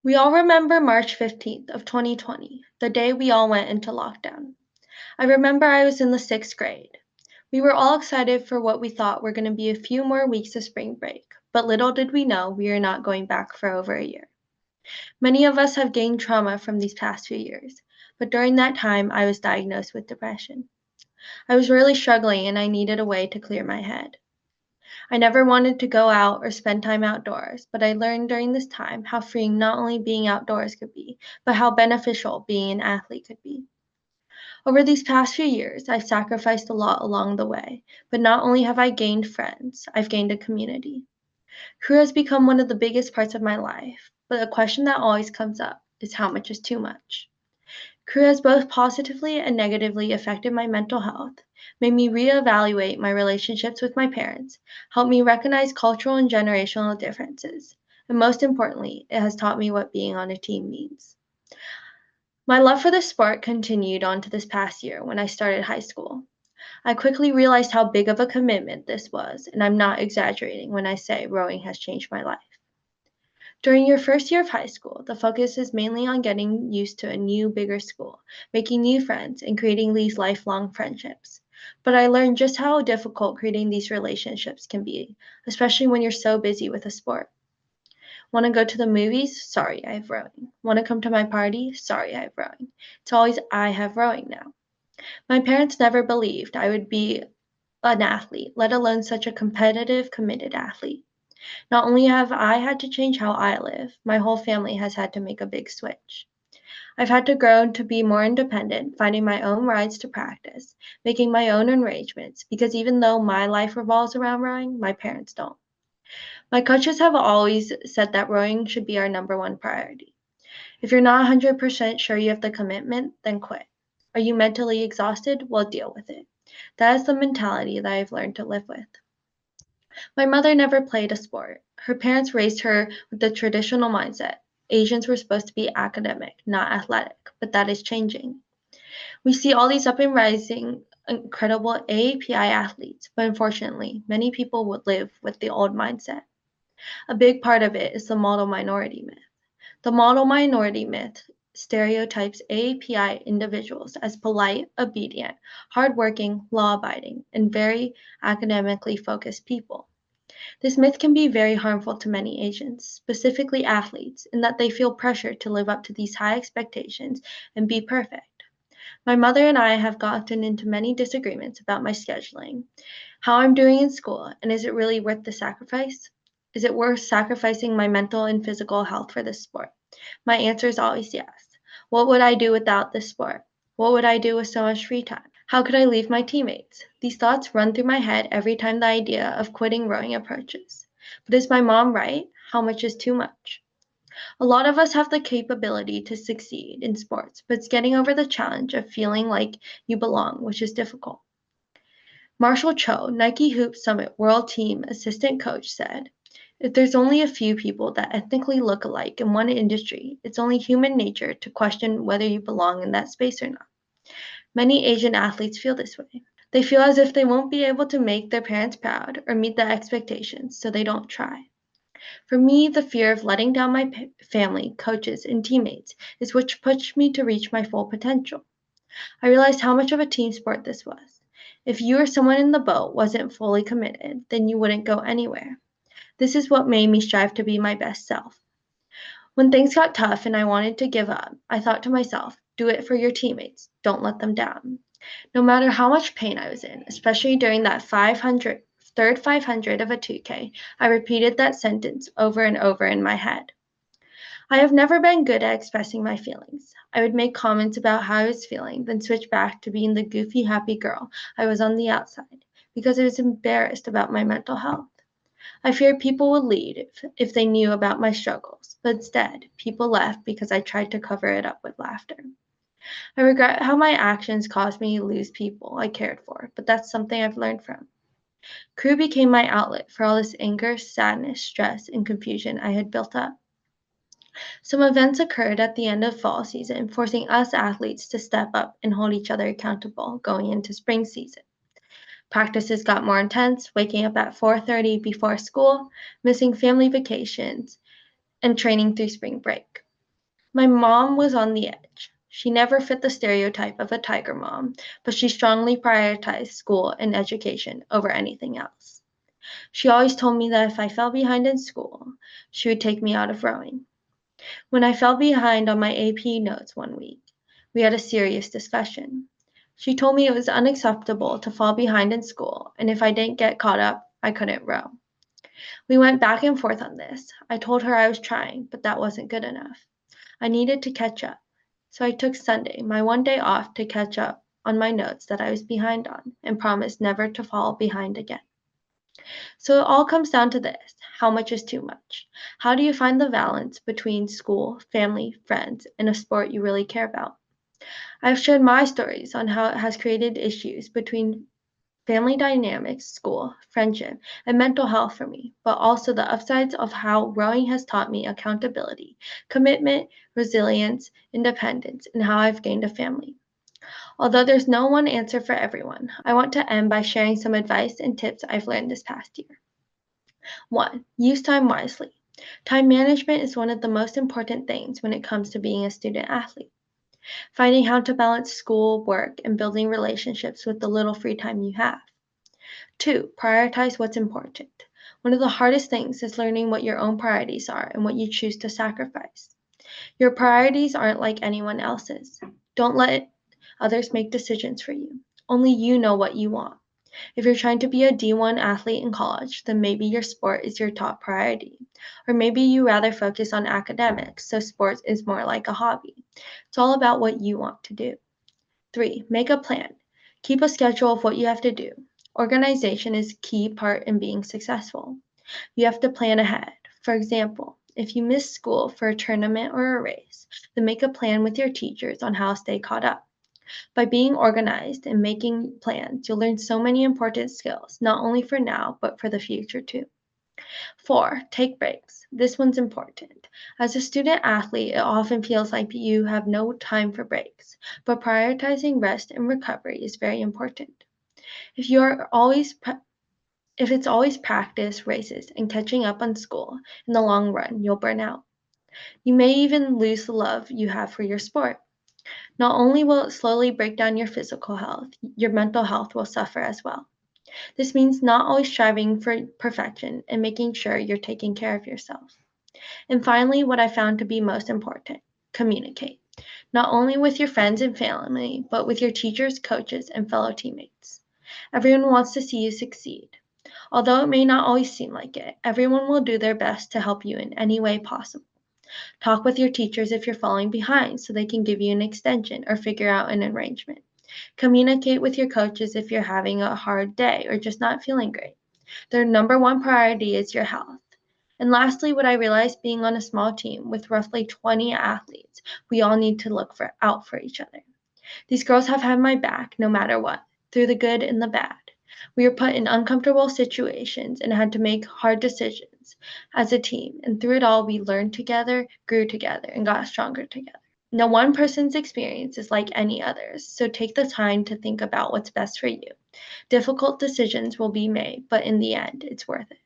We all remember March 15th of 2020, the day we all went into lockdown. I remember I was in the 6th grade. We were all excited for what we thought were going to be a few more weeks of spring break, but little did we know we are not going back for over a year. Many of us have gained trauma from these past few years, but during that time I was diagnosed with depression. I was really struggling and I needed a way to clear my head. I never wanted to go out or spend time outdoors, but I learned during this time how freeing not only being outdoors could be, but how beneficial being an athlete could be. Over these past few years, I've sacrificed a lot along the way, but not only have I gained friends, I've gained a community. Crew has become one of the biggest parts of my life, but a question that always comes up is how much is too much? Crew has both positively and negatively affected my mental health, made me reevaluate my relationships with my parents, helped me recognize cultural and generational differences, and most importantly, it has taught me what being on a team means. My love for the sport continued on to this past year when I started high school. I quickly realized how big of a commitment this was, and I'm not exaggerating when I say rowing has changed my life. During your first year of high school, the focus is mainly on getting used to a new, bigger school, making new friends, and creating these lifelong friendships. But I learned just how difficult creating these relationships can be, especially when you're so busy with a sport. Want to go to the movies? Sorry, I have rowing. Want to come to my party? Sorry, I have rowing. It's always I have rowing now. My parents never believed I would be an athlete, let alone such a competitive, committed athlete. Not only have I had to change how I live, my whole family has had to make a big switch. I've had to grow to be more independent, finding my own rides to practice, making my own arrangements, because even though my life revolves around rowing, my parents don't. My coaches have always said that rowing should be our number one priority. If you're not 100% sure you have the commitment, then quit. Are you mentally exhausted? Well, deal with it. That is the mentality that I've learned to live with. My mother never played a sport. Her parents raised her with the traditional mindset. Asians were supposed to be academic, not athletic, but that is changing. We see all these up and rising, incredible AAPI athletes, but unfortunately, many people would live with the old mindset. A big part of it is the model minority myth. The model minority myth stereotypes AAPI individuals as polite, obedient, hardworking, law-abiding, and very academically focused people. This myth can be very harmful to many Asians, specifically athletes, in that they feel pressured to live up to these high expectations and be perfect. My mother and I have gotten into many disagreements about my scheduling, how I'm doing in school, and is it really worth the sacrifice? Is it worth sacrificing my mental and physical health for this sport? My answer is always yes. What would I do without this sport? What would I do with so much free time? How could I leave my teammates? These thoughts run through my head every time the idea of quitting rowing approaches. But is my mom right? How much is too much? A lot of us have the capability to succeed in sports, but it's getting over the challenge of feeling like you belong, which is difficult. Marshall Cho, Nike Hoop Summit World Team Assistant Coach, said, if there's only a few people that ethnically look alike in one industry, it's only human nature to question whether you belong in that space or not. Many Asian athletes feel this way. They feel as if they won't be able to make their parents proud or meet the expectations, so they don't try. For me, the fear of letting down my family, coaches, and teammates is what pushed me to reach my full potential. I realized how much of a team sport this was. If you or someone in the boat wasn't fully committed, then you wouldn't go anywhere. This is what made me strive to be my best self. When things got tough and I wanted to give up, I thought to myself, do it for your teammates. Don't let them down. No matter how much pain I was in, especially during that third 500 of a 2K, I repeated that sentence over and over in my head. I have never been good at expressing my feelings. I would make comments about how I was feeling, then switch back to being the goofy, happy girl I was on the outside, because I was embarrassed about my mental health. I feared people would leave if they knew about my struggles, but instead, people left because I tried to cover it up with laughter. I regret how my actions caused me to lose people I cared for, but that's something I've learned from. Crew became my outlet for all this anger, sadness, stress, and confusion I had built up. Some events occurred at the end of fall season, forcing us athletes to step up and hold each other accountable going into spring season. Practices got more intense, waking up at 4:30 before school, missing family vacations, and training through spring break. My mom was on the edge. She never fit the stereotype of a tiger mom, but she strongly prioritized school and education over anything else. She always told me that if I fell behind in school, she would take me out of rowing. When I fell behind on my AP notes one week, we had a serious discussion. She told me it was unacceptable to fall behind in school, and if I didn't get caught up, I couldn't row. We went back and forth on this. I told her I was trying, but that wasn't good enough. I needed to catch up. So I took Sunday, my one day off, to catch up on my notes that I was behind on and promised never to fall behind again. So it all comes down to this: how much is too much? How do you find the balance between school, family, friends, and a sport you really care about? I've shared my stories on how it has created issues between family dynamics, school, friendship, and mental health for me, but also the upsides of how rowing has taught me accountability, commitment, resilience, independence, and how I've gained a family. Although there's no one answer for everyone, I want to end by sharing some advice and tips I've learned this past year. 1. Use time wisely. Time management is one of the most important things when it comes to being a student athlete. Finding how to balance school, work, and building relationships with the little free time you have. 2. Prioritize what's important. One of the hardest things is learning what your own priorities are and what you choose to sacrifice. Your priorities aren't like anyone else's. Don't let others make decisions for you. Only you know what you want. If you're trying to be a D1 athlete in college, then maybe your sport is your top priority. Or maybe you rather focus on academics, so sports is more like a hobby. It's all about what you want to do. 3. Make a plan. Keep a schedule of what you have to do. Organization is a key part in being successful. You have to plan ahead. For example, if you miss school for a tournament or a race, then make a plan with your teachers on how to stay caught up. By being organized and making plans, you'll learn so many important skills, not only for now, but for the future too. 4. Take breaks. This one's important. As a student athlete, it often feels like you have no time for breaks, but prioritizing rest and recovery is very important. If it's always practice, races, and catching up on school, in the long run, you'll burn out. You may even lose the love you have for your sport. Not only will it slowly break down your physical health, your mental health will suffer as well. This means not always striving for perfection and making sure you're taking care of yourself. And finally, what I found to be most important: communicate. Not only with your friends and family, but with your teachers, coaches, and fellow teammates. Everyone wants to see you succeed. Although it may not always seem like it, everyone will do their best to help you in any way possible. Talk with your teachers if you're falling behind so they can give you an extension or figure out an arrangement. Communicate with your coaches if you're having a hard day or just not feeling great. Their number one priority is your health. And lastly, what I realized being on a small team with roughly 20 athletes, we all need to look out for each other. These girls have had my back no matter what, through the good and the bad. We were put in uncomfortable situations and had to make hard decisions as a team, and through it all, we learned together, grew together, and got stronger together. No one person's experience is like any other's, so take the time to think about what's best for you. Difficult decisions will be made, but in the end, it's worth it.